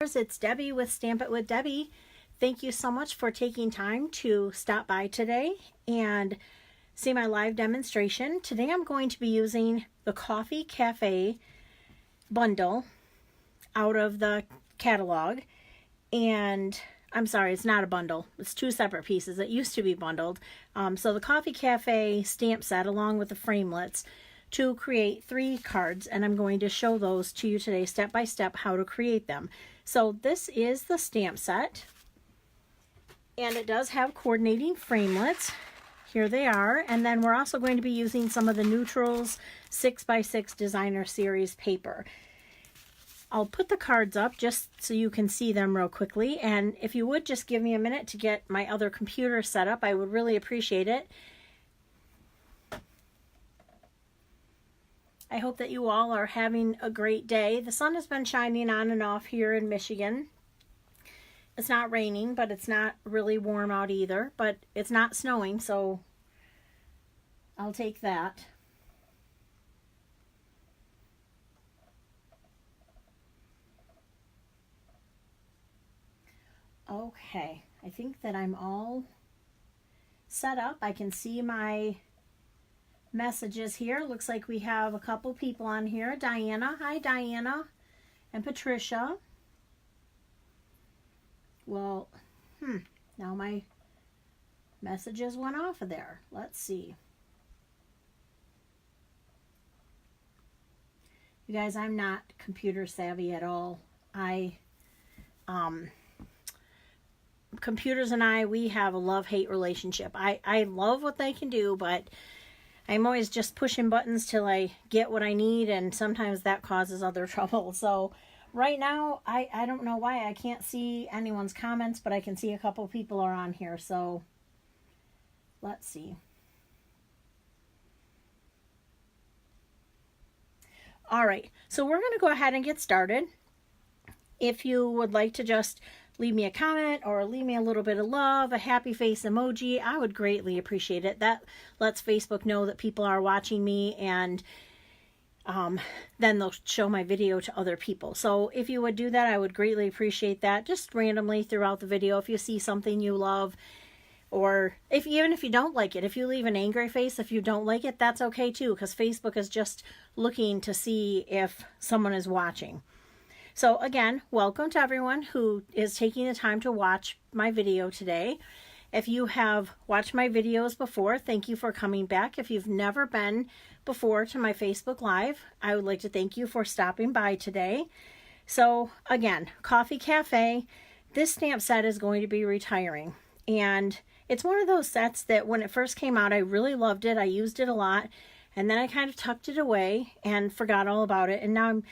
It's Debbie with Stamp It with Debbie. Thank you so much for taking time to stop by today and see my live demonstration. Today I'm going to be using the Coffee Cafe bundle out of the catalog. And I'm sorry, it's not a bundle. It's two separate pieces. It used to be bundled. So the Coffee Cafe stamp set along with the framelits to create 3 cards, and I'm going to show those to you today step by step how to create them. So this is the stamp set, and it does have coordinating framelits. Here they are, and then we're also going to be using some of the Neutrals 6x6 Designer Series paper. I'll put the cards up just so you can see them real quickly, and if you would just give me a minute to get my other computer set up, I would really appreciate it. I hope that you all are having a great day. The sun has been shining on and off here in Michigan. It's not raining, but it's not really warm out either, but it's not snowing, so I'll take that. Okay, I think that I'm all set up. I can see my messages here. Looks like we have a couple people on here. Diana, hi Diana, and Patricia. Well, now my messages went off of there. Let's see. You guys, I'm not computer savvy at all. Computers and we have a love-hate relationship. I love what they can do, but I'm always just pushing buttons till I get what I need, and sometimes that causes other trouble. So right now, I don't know why I can't see anyone's comments, but I can see a couple people are on here. So let's see. All right, so we're going to go ahead and get started. If you would like to just leave me a comment or leave me a little bit of love, a happy face emoji, I would greatly appreciate it. That lets Facebook know that people are watching me, and then they'll show my video to other people. So if you would do that, I would greatly appreciate that. Just randomly throughout the video, if you see something you love, or even if you don't like it, if you leave an angry face, if you don't like it, that's okay too, because Facebook is just looking to see if someone is watching. So again, welcome to everyone who is taking the time to watch my video today. If you have watched my videos before, thank you for coming back. If you've never been before to my Facebook Live, I would like to thank you for stopping by today. So again, Coffee Cafe, this stamp set is going to be retiring. And it's one of those sets that when it first came out, I really loved it. I used it a lot. And then I kind of tucked it away and forgot all about it. And now I'm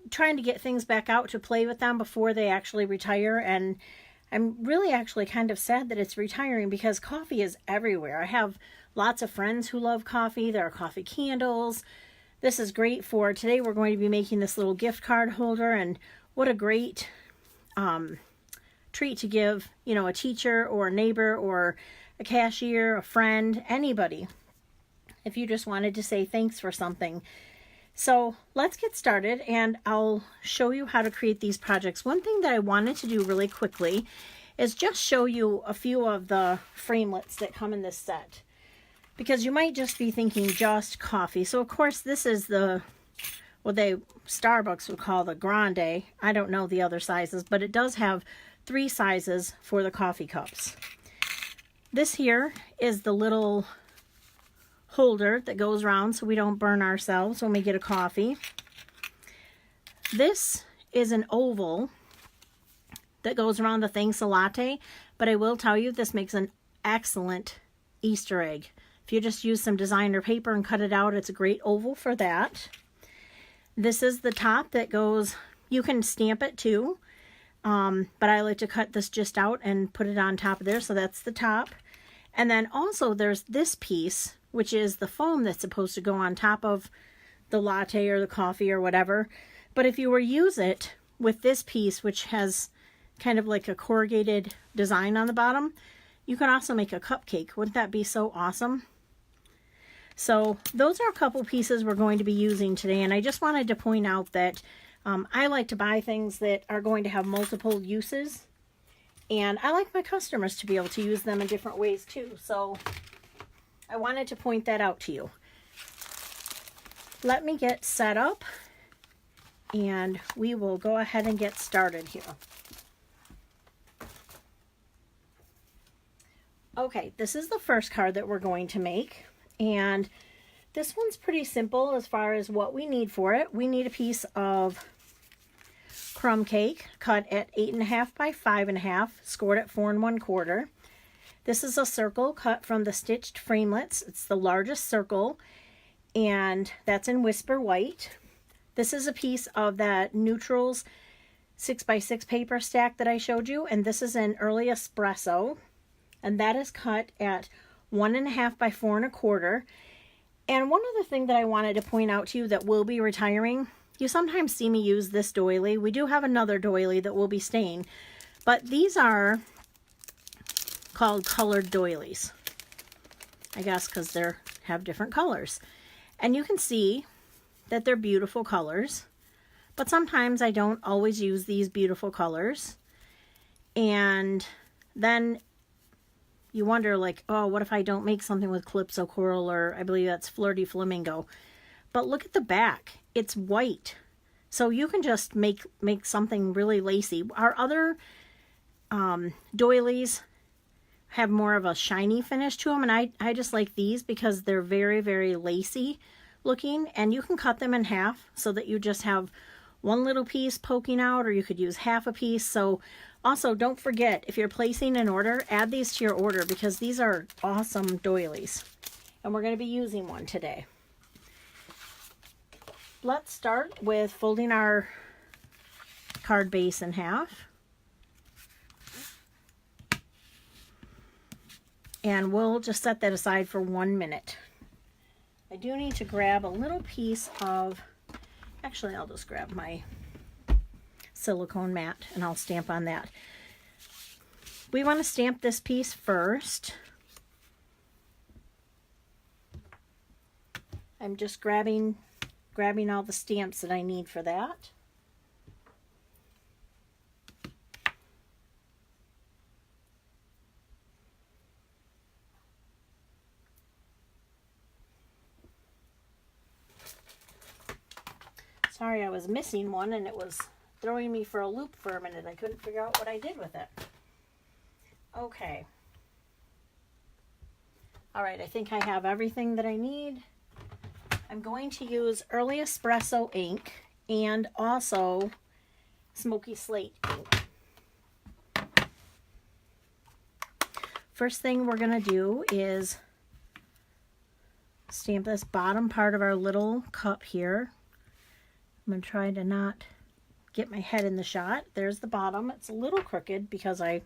trying to get things back out to play with them before they actually retire, and I'm really actually kind of sad that it's retiring because coffee is everywhere. I have lots of friends who love coffee. There are coffee candles. This is great for today. We're going to be making this little gift card holder, and what a great treat to give, you know, a teacher or a neighbor or a cashier, a friend, anybody, if you just wanted to say thanks for something. So let's get started, and I'll show you how to create these projects. One thing that I wanted to do really quickly is just show you a few of the framelits that come in this set, because you might just be thinking just coffee. So of course this is what Starbucks would call the grande. I don't know the other sizes, but it does have 3 sizes for the coffee cups. This here is the little holder that goes around so we don't burn ourselves when we get a coffee. This is an oval that goes around the Thanks a Latte, but I will tell you this makes an excellent Easter egg. If you just use some designer paper and cut it out, it's a great oval for that. This is the top that goes, you can stamp it too, but I like to cut this just out and put it on top of there, so that's the top. And then also there's this piece, which is the foam that's supposed to go on top of the latte or the coffee or whatever. But if you were to use it with this piece, which has kind of like a corrugated design on the bottom, you can also make a cupcake. Wouldn't that be so awesome? So those are a couple pieces we're going to be using today, and I just wanted to point out that I like to buy things that are going to have multiple uses, and I like my customers to be able to use them in different ways too. So I wanted to point that out to you. Let me get set up and we will go ahead and get started here. Okay, this is the first card that we're going to make, and this one's pretty simple as far as what we need for it. We need a piece of crumb cake cut at 8.5 by 5.5, scored at 4 1/4. This is a circle cut from the stitched framelits. It's the largest circle, and that's in Whisper White. This is a piece of that Neutrals 6x6 paper stack that I showed you, and this is an Early Espresso, and that is cut at 1.5 by 4 1/4. And one other thing that I wanted to point out to you that will be retiring, you sometimes see me use this doily. We do have another doily that will be staying, but these are called colored doilies, I guess because they have different colors. And you can see that they're beautiful colors, but sometimes I don't always use these beautiful colors. And then you wonder, like, oh, what if I don't make something with Calypso Coral, or I believe that's Flirty Flamingo. But look at the back. It's white. So you can just make something really lacy. Our other doilies have more of a shiny finish to them, and I just like these because they're very, very lacy looking, and you can cut them in half so that you just have one little piece poking out, or you could use half a piece. So also, don't forget, if you're placing an order, add these to your order because these are awesome doilies. And we're going to be using one today. Let's start with folding our card base in half. And we'll just set that aside for 1 minute. I do need to grab a little piece of, actually I'll just grab my silicone mat and I'll stamp on that. We want to stamp this piece first. I'm just grabbing all the stamps that I need for that. Sorry, I was missing one and it was throwing me for a loop for a minute. I couldn't figure out what I did with it. Okay. All right, I think I have everything that I need. I'm going to use Early Espresso ink and also Smoky Slate ink. First thing we're going to do is stamp this bottom part of our little cup here. I'm going to try to not get my head in the shot. There's the bottom. It's a little crooked because I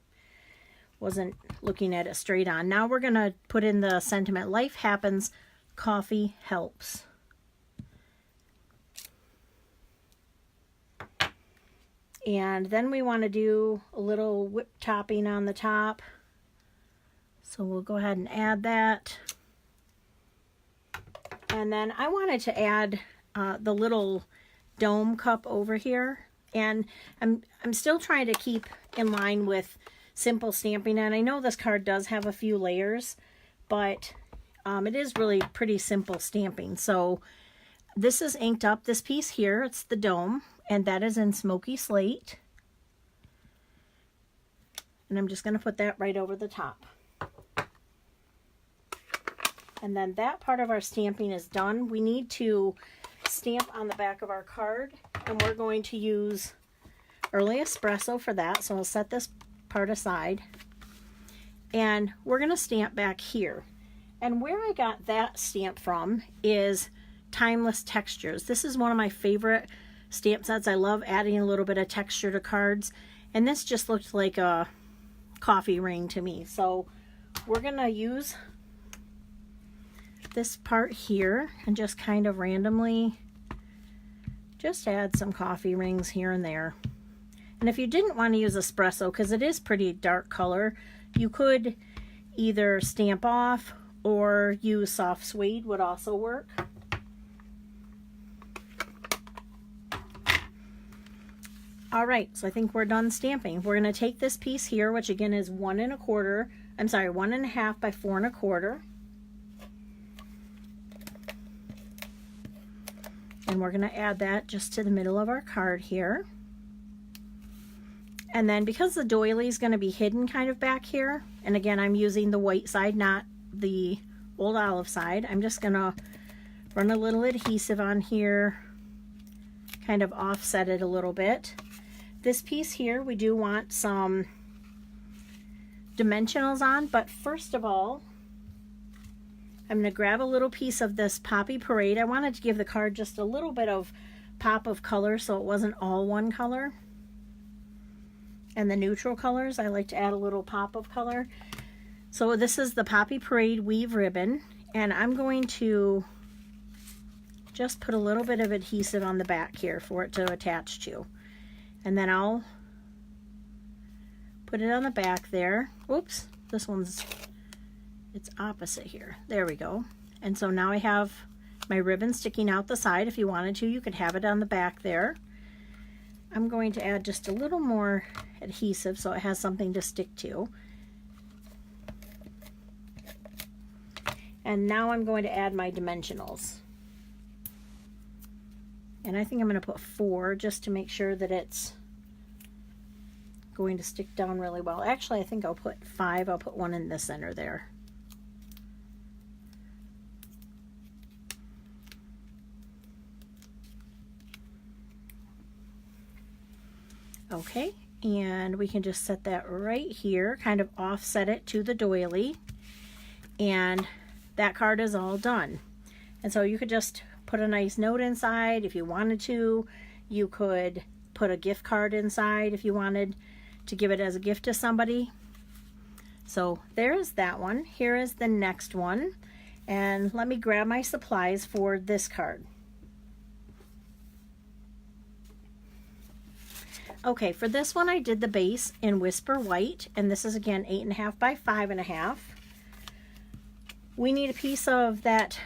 wasn't looking at it straight on. Now we're going to put in the sentiment, life happens, coffee helps. And then we want to do a little whip topping on the top. So we'll go ahead and add that. And then I wanted to add the little dome cup over here, and I'm still trying to keep in line with simple stamping, and I know this card does have a few layers, but it is really pretty simple stamping. So this is inked up, this piece here, it's the dome, and that is in Smoky Slate, and I'm just going to put that right over the top. And then that part of our stamping is done. We need to stamp on the back of our card, and we're going to use Early Espresso for that. So I'll set this part aside, and we're going to stamp back here. And where I got that stamp from is Timeless Textures. This is one of my favorite stamp sets. I love adding a little bit of texture to cards, and this just looked like a coffee ring to me. So we're going to use this part here and just kind of randomly just add some coffee rings here and there. And if you didn't want to use espresso, because it is pretty dark color, you could either stamp off or use soft suede would also work. All right, so I think we're done stamping. We're going to take this piece here, which again is 1 1/4, I'm sorry, 1 1/2 by 4 1/4. And we're going to add that just to the middle of our card here. And then because the doily is going to be hidden kind of back here, and again, I'm using the white side, not the old olive side, I'm just going to run a little adhesive on here, kind of offset it a little bit. This piece here, we do want some dimensionals on, but first of all, I'm going to grab a little piece of this Poppy Parade. I wanted to give the card just a little bit of pop of color so it wasn't all one color. And the neutral colors, I like to add a little pop of color. So this is the Poppy Parade weave ribbon, and I'm going to just put a little bit of adhesive on the back here for it to attach to. And then I'll put it on the back there. Oops, this one's, it's opposite here. There we go. And so now I have my ribbon sticking out the side. If you wanted to, you could have it on the back there. I'm going to add just a little more adhesive so it has something to stick to. And now I'm going to add my dimensionals. And I think I'm going to put 4 just to make sure that it's going to stick down really well. Actually, I think I'll put 5. I'll put 1 in the center there. Okay, and we can just set that right here, kind of offset it to the doily, and that card is all done. And so you could just put a nice note inside if you wanted to. You could put a gift card inside if you wanted to give it as a gift to somebody. So there is that one. Here is the next one, and let me grab my supplies for this card. Okay, for this one I did the base in Whisper White, and this is again 8 1/2 by 5 1/2. We need a piece of that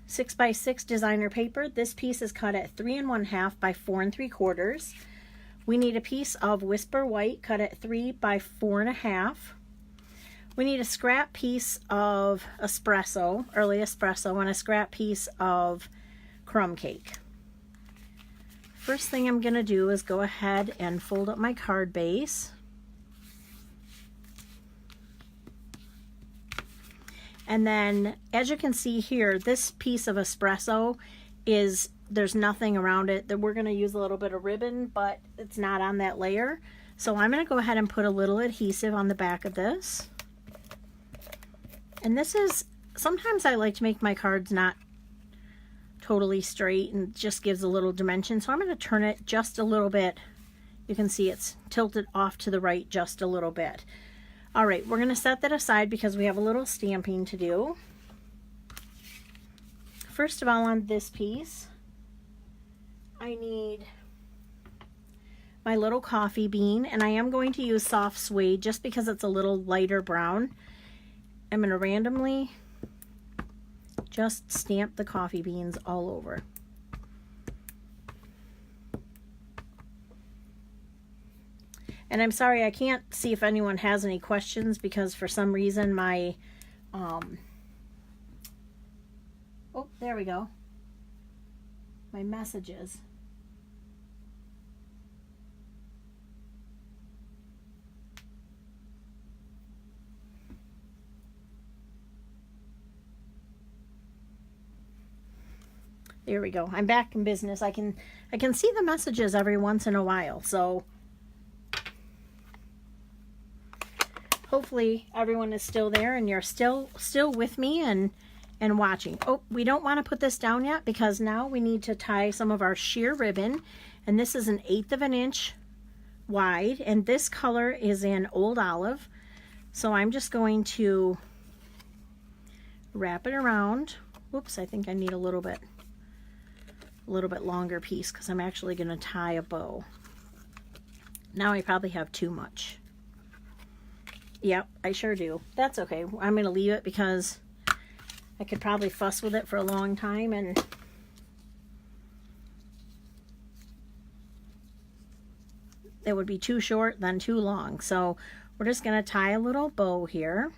6 by 6 designer paper. This piece is cut at 3 1/2 by 4 3/4. We need a piece of Whisper White cut at 3 by 4 1/2. We need a scrap piece of espresso, early espresso, and a scrap piece of crumb cake. First thing I'm going to do is go ahead and fold up my card base. And then, as you can see here, this piece of espresso is, there's nothing around it. That we're going to use a little bit of ribbon, but it's not on that layer. So I'm going to go ahead and put a little adhesive on the back of this. And this is, sometimes I like to make my cards not totally straight, and just gives a little dimension. So I'm going to turn it just a little bit. You can see it's tilted off to the right just a little bit. All right, we're going to set that aside because we have a little stamping to do. First of all, on this piece, I need my little coffee bean, and I am going to use soft suede just because it's a little lighter brown. I'm going to randomly just stamp the coffee beans all over. And I'm sorry, I can't see if anyone has any questions because for some reason my, oh, there we go, my messages. There we go. I'm back in business. I can see the messages every once in a while. So hopefully everyone is still there and you're still with me and watching. Oh, we don't want to put this down yet because now we need to tie some of our sheer ribbon, and this is 1/8 of an inch wide, and this color is in Old Olive. So I'm just going to wrap it around. Whoops, I think I need a little bit longer piece because I'm actually going to tie a bow. Now I probably have too much. Yep, I sure do. That's okay. I'm going to leave it because I could probably fuss with it for a long time, and it would be too short, then too long. So we're just going to tie a little bow here.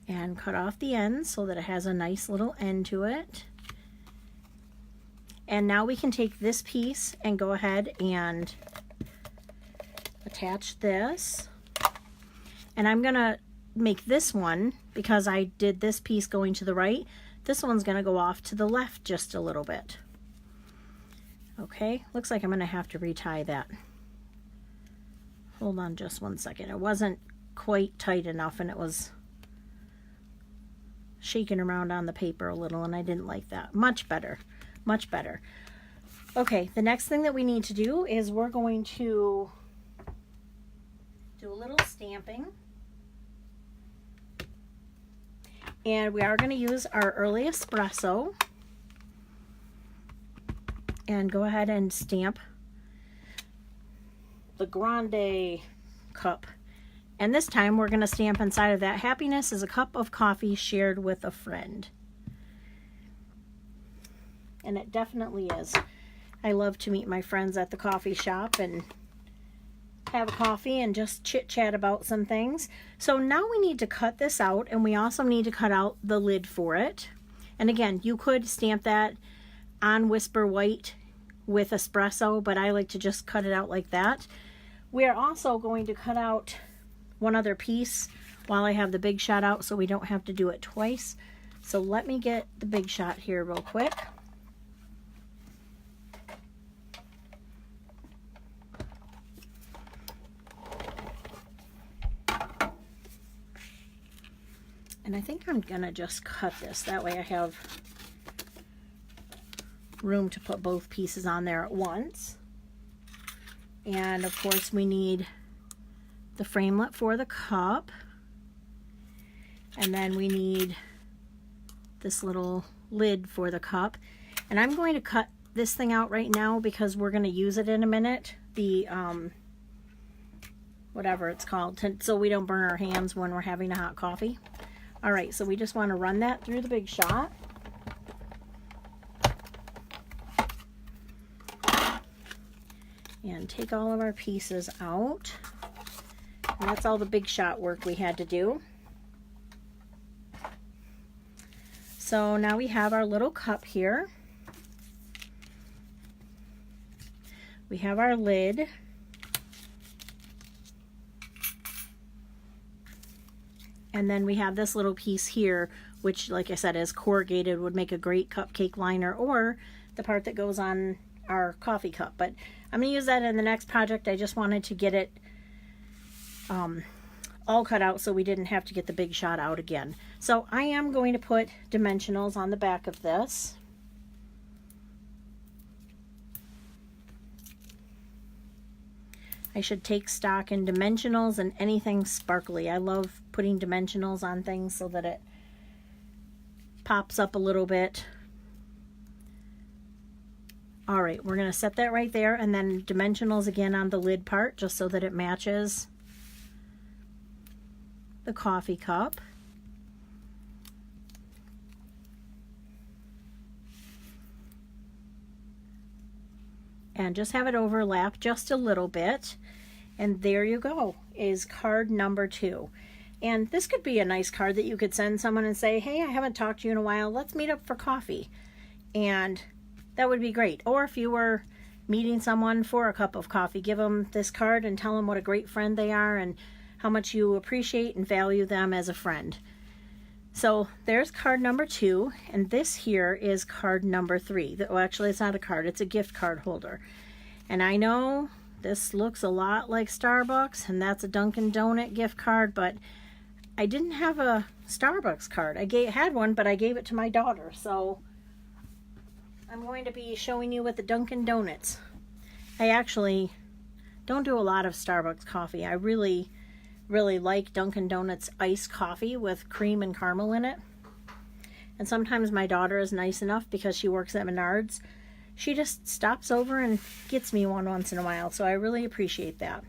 And cut off the ends so that it has a nice little end to it. And now we can take this piece and go ahead and attach this. And I'm gonna make this one, because I did this piece going to the right, this one's gonna go off to the left just a little bit. Okay, looks like I'm gonna have to retie that. Hold on just one second. It wasn't quite tight enough and it was shaking around on the paper a little, and I didn't like that. Much better, much better. Okay, the next thing that we need to do is we're going to do a little stamping. And we are going to use our early espresso and go ahead and stamp the grande cup. And this time we're going to stamp inside of that, happiness is a cup of coffee shared with a friend. And it definitely is. I love to meet my friends at the coffee shop and have a coffee and just chit chat about some things. So now we need to cut this out, and we also need to cut out the lid for it. And again, you could stamp that on Whisper White with espresso, but I like to just cut it out like that. We are also going to cut out one other piece while I have the Big Shot out so we don't have to do it twice. So let me get the Big Shot here real quick. And I think I'm gonna just cut this, that way I have room to put both pieces on there at once. And of course we need the framelit for the cup, and then we need this little lid for the cup. And I'm going to cut this thing out right now because we're going to use it in a minute, the whatever it's called, so we don't burn our hands when we're having a hot coffee. All right, so we just want to run that through the Big Shot. And take all of our pieces out. And that's all the Big Shot work we had to do. So now we have our little cup here. We have our lid. And then we have this little piece here, which, like I said, is corrugated, would make a great cupcake liner, or the part that goes on our coffee cup. But I'm going to use that in the next project. I just wanted to get it all cut out so we didn't have to get the Big Shot out again. So I am going to put dimensionals on the back of this. I should take stock in dimensionals and anything sparkly. I love putting dimensionals on things so that it pops up a little bit. All right, we're going to set that right there, and then dimensionals again on the lid part just so that it matches the coffee cup. And just have it overlap just a little bit. And there you go, is card number 2. And this could be a nice card that you could send someone and say, hey, I haven't talked to you in a while, let's meet up for coffee. And that would be great. Or if you were meeting someone for a cup of coffee, give them this card and tell them what a great friend they are and how much you appreciate and value them as a friend. So there's card number 2, and this here is card number 3. Well, actually, it's not a card, it's a gift card holder. And I know this looks a lot like Starbucks, and that's a Dunkin' Donut gift card, but I didn't have a Starbucks card. I had one, but I gave it to my daughter, so I'm going to be showing you with the Dunkin' Donuts. I actually don't do a lot of Starbucks coffee. I really like Dunkin' Donuts iced coffee with cream and caramel in it. And sometimes my daughter is nice enough, because she works at Menards, she just stops over and gets me one once in a while, so I really appreciate that.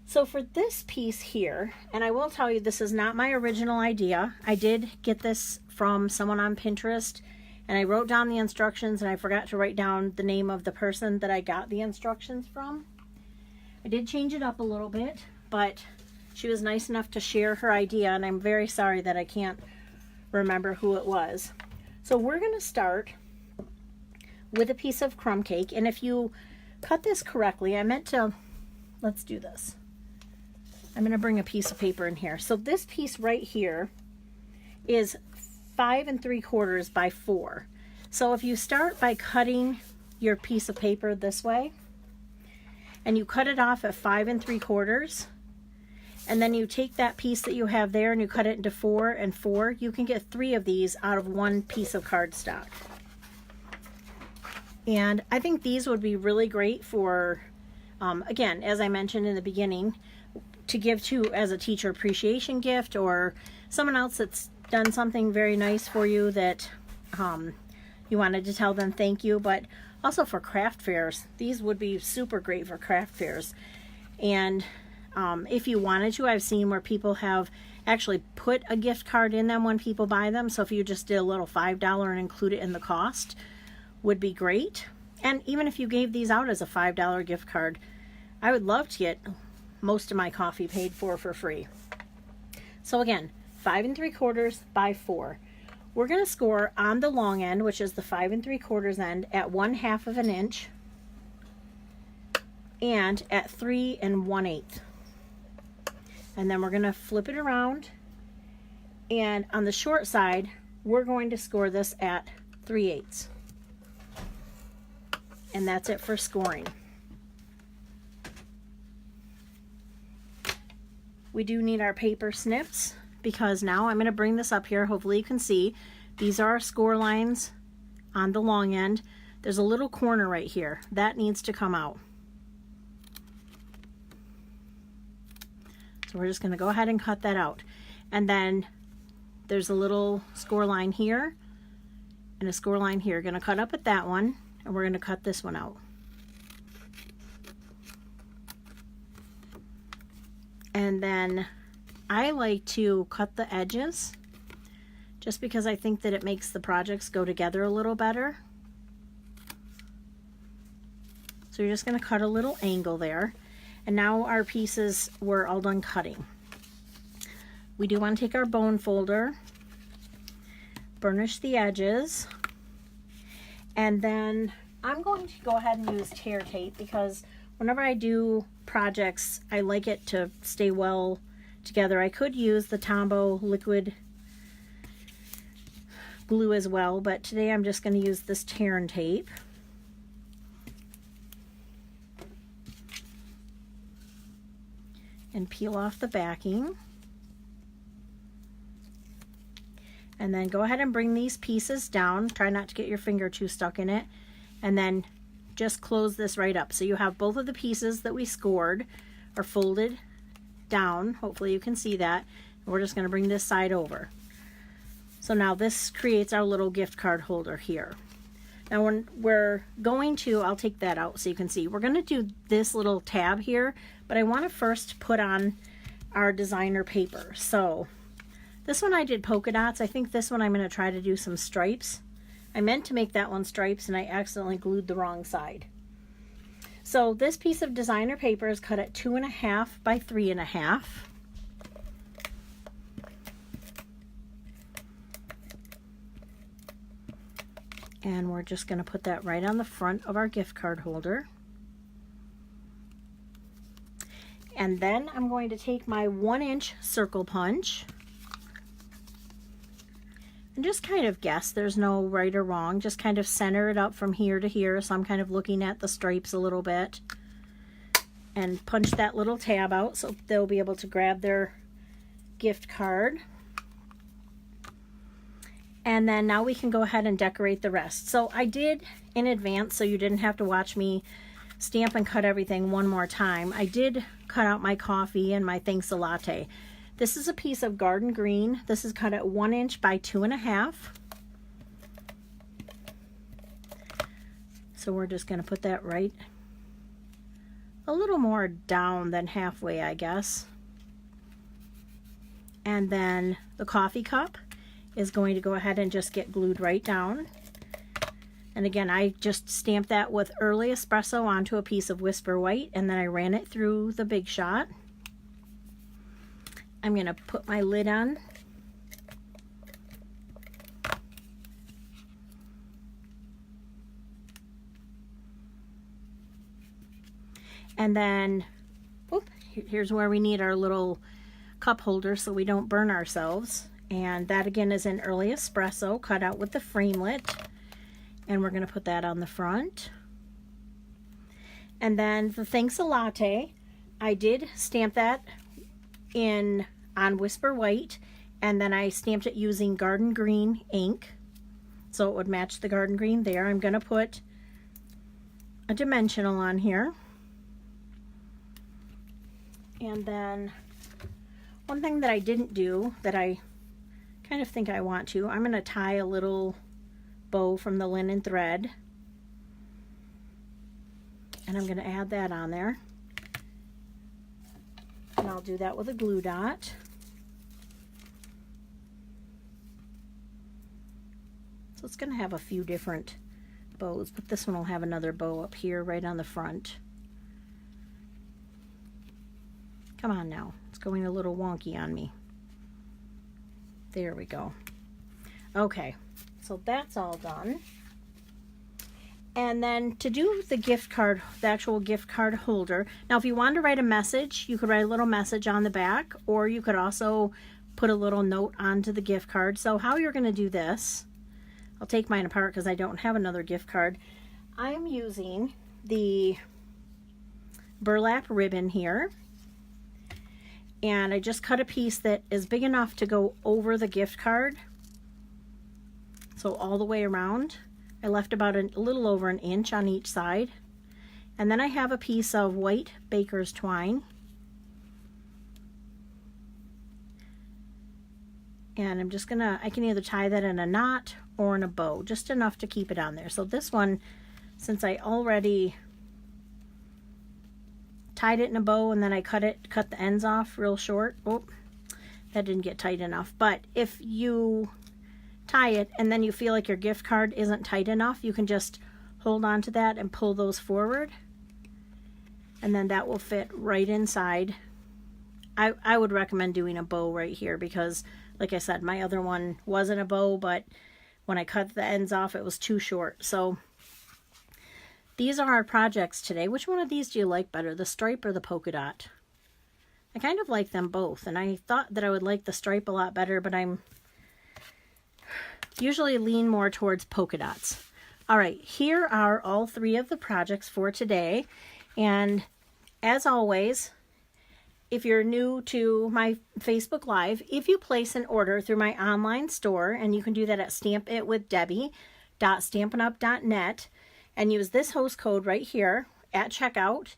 So for this piece here, and I will tell you this is not my original idea. I did get this from someone on Pinterest, and I wrote down the instructions, and I forgot to write down the name of the person that I got the instructions from. I did change it up a little bit, but she was nice enough to share her idea, and I'm very sorry that I can't remember who it was. So we're going to start with a piece of crumb cake, and if you cut this correctly, let's do this. I'm going to bring a piece of paper in here. So this piece right here is 5 3/4 by 4. So if you start by cutting your piece of paper this way, and you cut it off at 5 3/4, and then you take that piece that you have there and you cut it into 4 and 4, you can get 3 of these out of one piece of cardstock. And I think these would be really great for, again, as I mentioned in the beginning, to give to as a teacher appreciation gift, or someone else that's done something very nice for you that you wanted to tell them thank you. But also for craft fairs, these would be super great for craft fairs. And if you wanted to, I've seen where people have actually put a gift card in them when people buy them. So if you just did a little $5 and include it in the cost, would be great. And even if you gave these out as a $5 gift card, I would love to get most of my coffee paid for free. So again, 5 3/4 by 4. We're going to score on the long end, which is the 5 3/4 end, at 1/2 of an inch and at 3 1/8. And then we're going to flip it around, and on the short side we're going to score this at 3/8. And that's it for scoring. We do need our paper snips, because now I'm going to bring this up here. Hopefully you can see these are our score lines on the long end. There's a little corner right here that needs to come out. So we're just going to go ahead and cut that out. And then there's a little score line here and a score line here. Going to cut up at that one, and we're going to cut this one out. And then I like to cut the edges just because I think that it makes the projects go together a little better. So you're just going to cut a little angle there. And now our pieces were all done cutting. We do want to take our bone folder, burnish the edges, and then I'm going to go ahead and use tear tape, because whenever I do projects, I like it to stay well together. I could use the Tombow liquid glue as well, but today I'm just going to use this tear and tape. And peel off the backing. And then go ahead and bring these pieces down. Try not to get your finger too stuck in it. And then just close this right up. So you have both of the pieces that we scored are folded down. Hopefully you can see that. And we're just going to bring this side over. So now this creates our little gift card holder here. Now when we're going to, I'll take that out so you can see, we're going to do this little tab here, but I want to first put on our designer paper. So this one I did polka dots. I think this one I'm going to try to do some stripes. I meant to make that one stripes and I accidentally glued the wrong side. So this piece of designer paper is cut at 2.5 by 3.5. And we're just going to put that right on the front of our gift card holder. And then I'm going to take my 1-inch circle punch and just kind of guess. There's no right or wrong. Just kind of center it up from here to here. So I'm kind of looking at the stripes a little bit. And punch that little tab out so they'll be able to grab their gift card. And then now we can go ahead and decorate the rest. So I did in advance, so you didn't have to watch me stamp and cut everything one more time. I did cut out my coffee and my thanks a latte. This is a piece of garden green. This is cut at 1 inch by 2.5. So we're just going to put that right a little more down than halfway, I guess. And then the coffee cup is going to go ahead and just get glued right down. And again, I just stamped that with early espresso onto a piece of Whisper White, and then I ran it through the Big Shot. I'm going to put my lid on. And then, here's where we need our little cup holder so we don't burn ourselves. And that again is an early espresso cut out with the framelit. And we're going to put that on the front. And then the Thanks a Latte, I did stamp that on Whisper White, and then I stamped it using Garden Green ink, so it would match the Garden Green there. I'm going to put a dimensional on here. And then one thing that I didn't do that I kind of think I want to, I'm going to tie a little bow from the linen thread, and I'm going to add that on there, and I'll do that with a glue dot. So it's going to have a few different bows, but this one will have another bow up here right on the front. Come on now, it's going a little wonky on me. There we go. Okay. So that's all done. And then to do the gift card, the actual gift card holder. Now, if you wanted to write a message, you could write a little message on the back, or you could also put a little note onto the gift card. So how you're going to do this, I'll take mine apart because I don't have another gift card. I'm using the burlap ribbon here. And I just cut a piece that is big enough to go over the gift card. So all the way around, I left about a little over an inch on each side. And then I have a piece of white baker's twine. And I'm just gonna, I can either tie that in a knot or in a bow, just enough to keep it on there. So this one, since I already tied it in a bow and then I cut the ends off real short. Oh, that didn't get tight enough. But if you tie it and then you feel like your gift card isn't tight enough, you can just hold on to that and pull those forward, and then that will fit right inside. I would recommend doing a bow right here because, like I said, my other one wasn't a bow, but when I cut the ends off it was too short. So these are our projects today. Which one of these do you like better, the stripe or the polka dot? I kind of like them both, and I thought that I would like the stripe a lot better, but I'm usually lean more towards polka dots. All right, here are all three of the projects for today. And as always, if you're new to my Facebook Live, if you place an order through my online store, and you can do that at stampitwithdebbie.stampinup.net, and use this host code right here at checkout,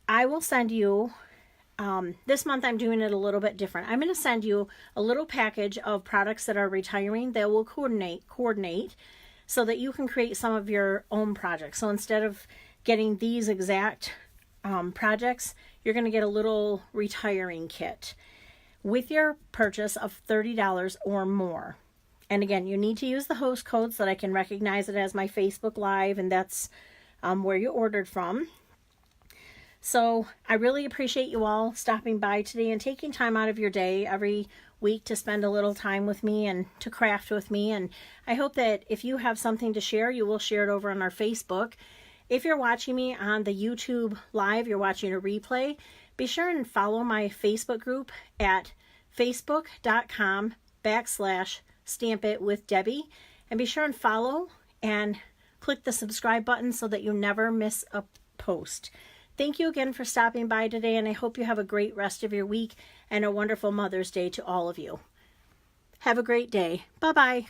I will send you, this month I'm doing it a little bit different. I'm going to send you a little package of products that are retiring that will coordinate so that you can create some of your own projects. So instead of getting these exact projects, you're going to get a little retiring kit with your purchase of $30 or more. And again, you need to use the host code so that I can recognize it as my Facebook Live, and that's where you ordered from. So I really appreciate you all stopping by today and taking time out of your day every week to spend a little time with me and to craft with me. And I hope that if you have something to share, you will share it over on our Facebook. If you're watching me on the YouTube Live, you're watching a replay, be sure and follow my Facebook group at facebook.com/stampitwithdebbie, and be sure and follow and click the subscribe button so that you never miss a post. Thank you again for stopping by today, and I hope you have a great rest of your week and a wonderful Mother's Day to all of you. Have a great day. Bye-bye.